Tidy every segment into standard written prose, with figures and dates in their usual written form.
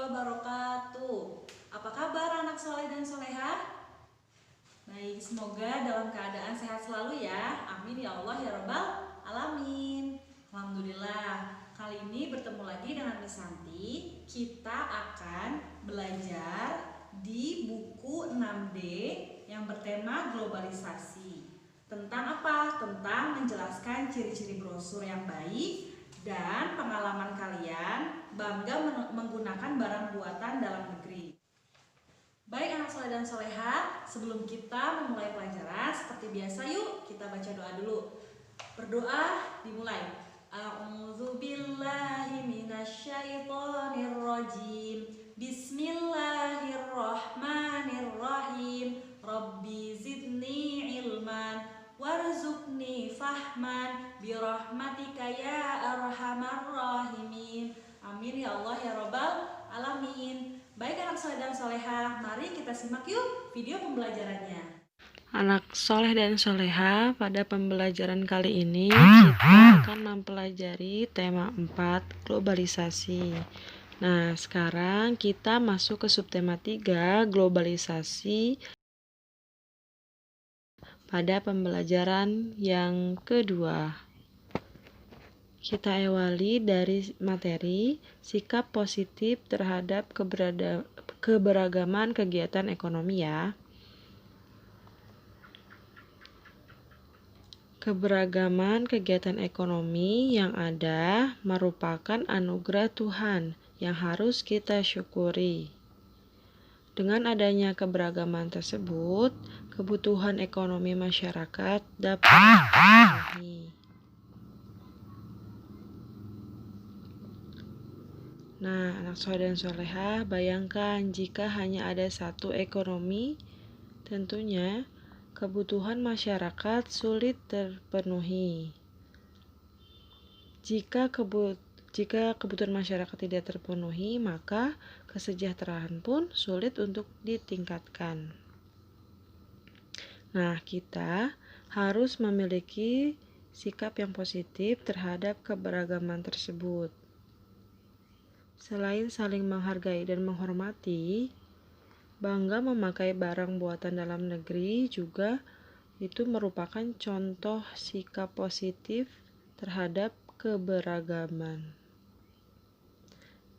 wabarakatuh. Apa kabar anak soleh dan soleha? Baik, semoga dalam keadaan sehat selalu ya. Amin ya Allah ya Rabbal Alamin. Alhamdulillah, kali ini bertemu lagi dengan Miss Santi. Kita akan belajar di buku 6D yang bertema globalisasi. Tentang apa? Tentang menjelaskan ciri-ciri brosur yang baik dan pengalaman kalian bangga menggunakan barang buatan dalam negeri. Baik anak soleh dan soleha, sebelum kita memulai pelajaran, seperti biasa yuk kita baca doa dulu. Berdoa dimulai. A'udzubillahi minasyaitonirrajim. Bismillahirrahmanirrahim. Rabbi zidni ilman warzuqni fahman birahmatika ya arhamar rahimin. Amin ya Allah ya Rabbal Alamin. Baik anak soleh dan soleha, mari kita simak yuk video pembelajarannya. Anak soleh dan soleha, pada pembelajaran kali ini kita akan mempelajari tema 4, globalisasi. Nah, sekarang kita masuk ke subtema 3, globalisasi, pada pembelajaran yang kedua. Kita awali dari materi sikap positif terhadap keberagaman kegiatan ekonomi ya. Keberagaman kegiatan ekonomi yang ada merupakan anugerah Tuhan yang harus kita syukuri. Dengan adanya keberagaman tersebut, kebutuhan ekonomi masyarakat dapat terpenuhi. Nah, anak soleh dan soleha, bayangkan jika hanya ada satu ekonomi, tentunya kebutuhan masyarakat sulit terpenuhi. Jika kebutuhan masyarakat tidak terpenuhi, maka kesejahteraan pun sulit untuk ditingkatkan. Nah, kita harus memiliki sikap yang positif terhadap keberagaman tersebut. Selain saling menghargai dan menghormati, bangga memakai barang buatan dalam negeri juga itu merupakan contoh sikap positif terhadap keberagaman.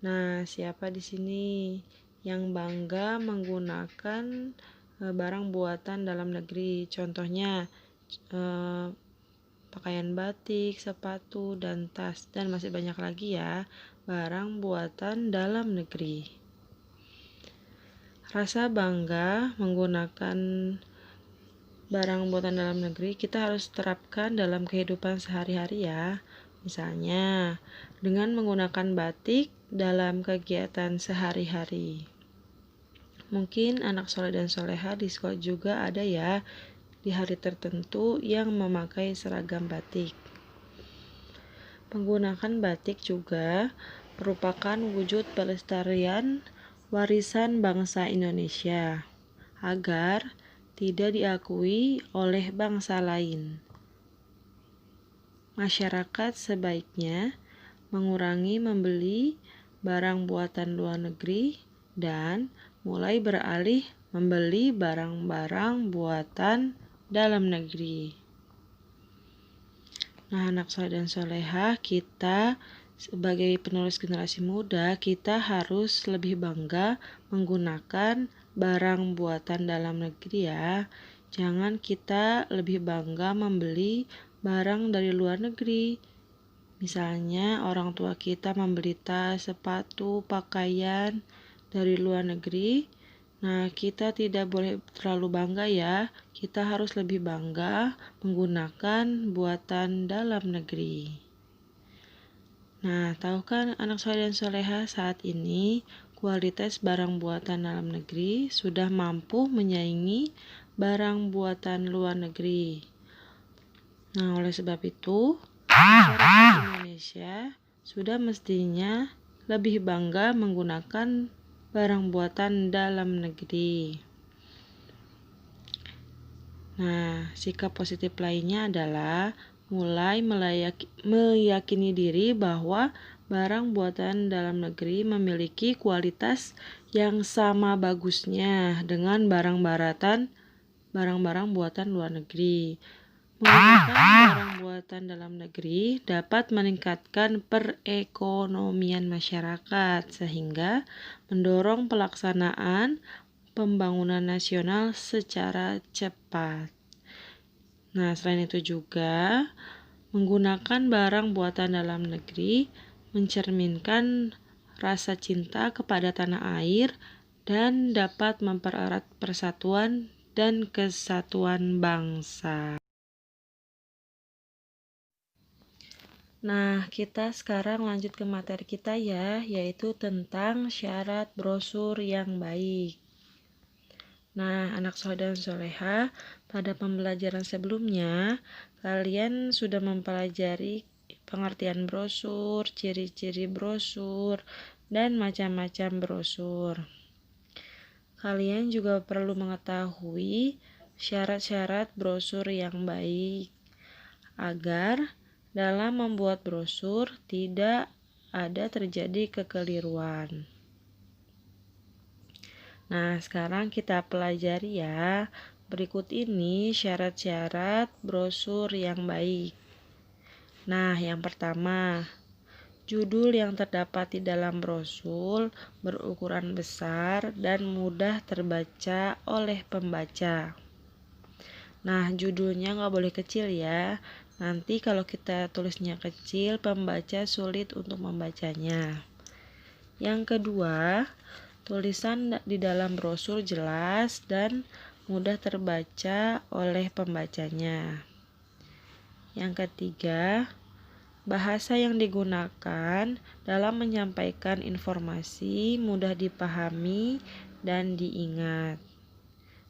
Nah, siapa di sini yang bangga menggunakan barang buatan dalam negeri? Contohnya pakaian batik, sepatu, dan tas, dan masih banyak lagi ya barang buatan dalam negeri. Rasa bangga menggunakan barang buatan dalam negeri kita harus terapkan dalam kehidupan sehari-hari ya. Misalnya, dengan menggunakan batik dalam kegiatan sehari-hari. Mungkin anak soleh dan soleha di sekolah juga ada ya di hari tertentu yang memakai seragam batik. Menggunakan batik juga merupakan wujud pelestarian warisan bangsa Indonesia agar tidak diakui oleh bangsa lain. Masyarakat sebaiknya mengurangi membeli barang buatan luar negeri dan mulai beralih membeli barang-barang buatan dalam negeri. Nah, anak soleh dan soleha, kita sebagai penerus generasi muda, kita harus lebih bangga menggunakan barang buatan dalam negeri ya. Jangan kita lebih bangga membeli barang dari luar negeri. Misalnya orang tua kita membeli tas, sepatu, pakaian dari luar negeri. Nah, kita tidak boleh terlalu bangga ya. Kita harus lebih bangga menggunakan buatan dalam negeri. Nah, tahukah anak soleh dan soleha, saat ini kualitas barang buatan dalam negeri sudah mampu menyaingi barang buatan luar negeri. Nah, oleh sebab itu, masyarakat Indonesia sudah mestinya lebih bangga menggunakan barang buatan dalam negeri. Nah, sikap positif lainnya adalah mulai meyakini diri bahwa barang buatan dalam negeri memiliki kualitas yang sama bagusnya dengan barang-barang buatan luar negeri. Menggunakan barang buatan dalam negeri dapat meningkatkan perekonomian masyarakat sehingga mendorong pelaksanaan pembangunan nasional secara cepat. Nah, selain itu juga menggunakan barang buatan dalam negeri mencerminkan rasa cinta kepada tanah air dan dapat mempererat persatuan dan kesatuan bangsa. Nah, kita sekarang lanjut ke materi kita ya, yaitu tentang syarat brosur yang baik. Nah, anak soleh dan soleha, pada pembelajaran sebelumnya, kalian sudah mempelajari pengertian brosur, ciri-ciri brosur, dan macam-macam brosur. Kalian juga perlu mengetahui syarat-syarat brosur yang baik, agar dalam membuat brosur tidak ada terjadi kekeliruan. Nah, sekarang kita pelajari ya. Berikut ini syarat-syarat brosur yang baik. Nah, yang pertama, judul yang terdapat di dalam brosur berukuran besar dan mudah terbaca oleh pembaca. Nah, judulnya nggak boleh kecil ya. Nanti kalau kita tulisnya kecil, pembaca sulit untuk membacanya. Yang kedua, tulisan di dalam brosur jelas dan mudah terbaca oleh pembacanya. Yang ketiga, bahasa yang digunakan dalam menyampaikan informasi mudah dipahami dan diingat.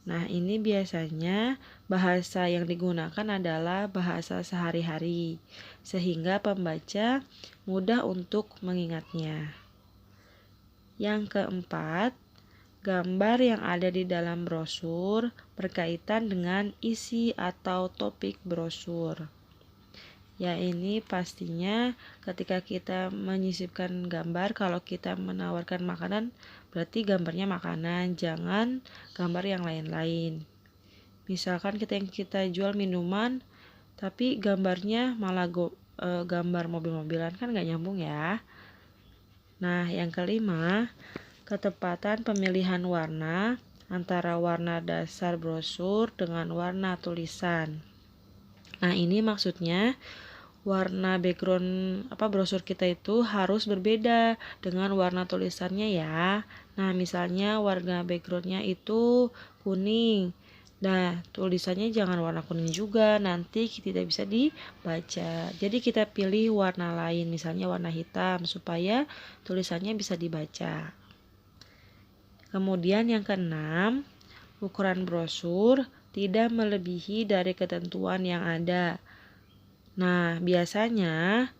Nah, ini biasanya bahasa yang digunakan adalah bahasa sehari-hari, sehingga pembaca mudah untuk mengingatnya. Yang keempat, gambar yang ada di dalam brosur berkaitan dengan isi atau topik brosur. Ya, ini pastinya ketika kita menyisipkan gambar, kalau kita menawarkan makanan, berarti gambarnya makanan, jangan gambar yang lain-lain. Misalkan kita jual minuman, tapi gambarnya malah gambar mobil-mobilan, kan nggak nyambung ya. Nah, yang kelima, ketepatan pemilihan warna antara warna dasar brosur dengan warna tulisan. Nah, ini maksudnya warna background brosur kita itu harus berbeda dengan warna tulisannya ya. Nah, misalnya warna backgroundnya itu kuning. Nah, tulisannya jangan warna kuning juga, nanti tidak bisa dibaca. Jadi kita pilih warna lain, misalnya warna hitam, supaya tulisannya bisa dibaca. Kemudian yang keenam, ukuran brosur tidak melebihi dari ketentuan yang ada. Nah, biasanya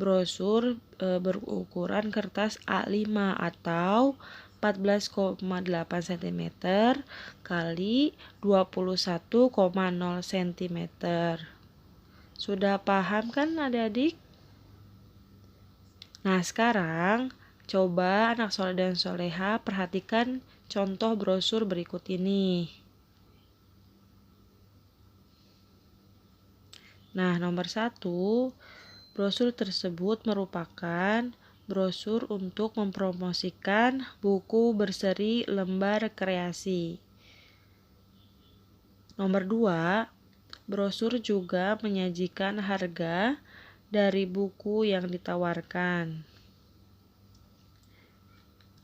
brosur berukuran kertas A5 atau 14,8 cm kali 21,0 cm. Sudah paham kan adik-adik? Nah, sekarang coba anak soleh dan soleha perhatikan contoh brosur berikut ini. Nah, nomor 1, brosur tersebut merupakan brosur untuk mempromosikan buku berseri lembar kreasi. Nomor 2, brosur juga menyajikan harga dari buku yang ditawarkan.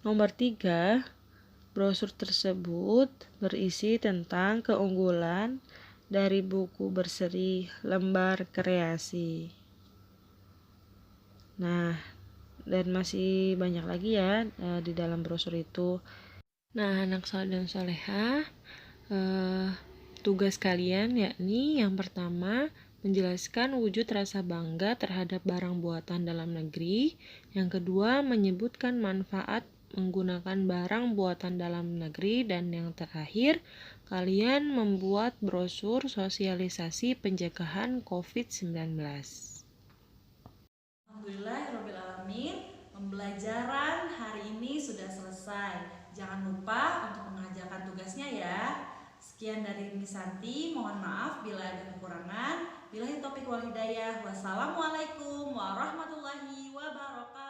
Nomor 3, brosur tersebut berisi tentang keunggulan dari buku berseri lembar kreasi. Nah, dan masih banyak lagi ya di dalam brosur itu. Nah, anak soleh dan soleha, tugas kalian yakni yang pertama, menjelaskan wujud rasa bangga terhadap barang buatan dalam negeri. Yang kedua, menyebutkan manfaat menggunakan barang buatan dalam negeri. Dan yang terakhir, kalian membuat brosur sosialisasi pencegahan COVID-19. Alhamdulillahirobbilalamin. alamin. Pembelajaran hari ini sudah selesai. Jangan lupa untuk mengerjakan tugasnya ya. Sekian dari Miss Santi, mohon maaf bila ada kekurangan. Billahi taufiq wal hidayah. Wassalamualaikum warahmatullahi wabarakatuh.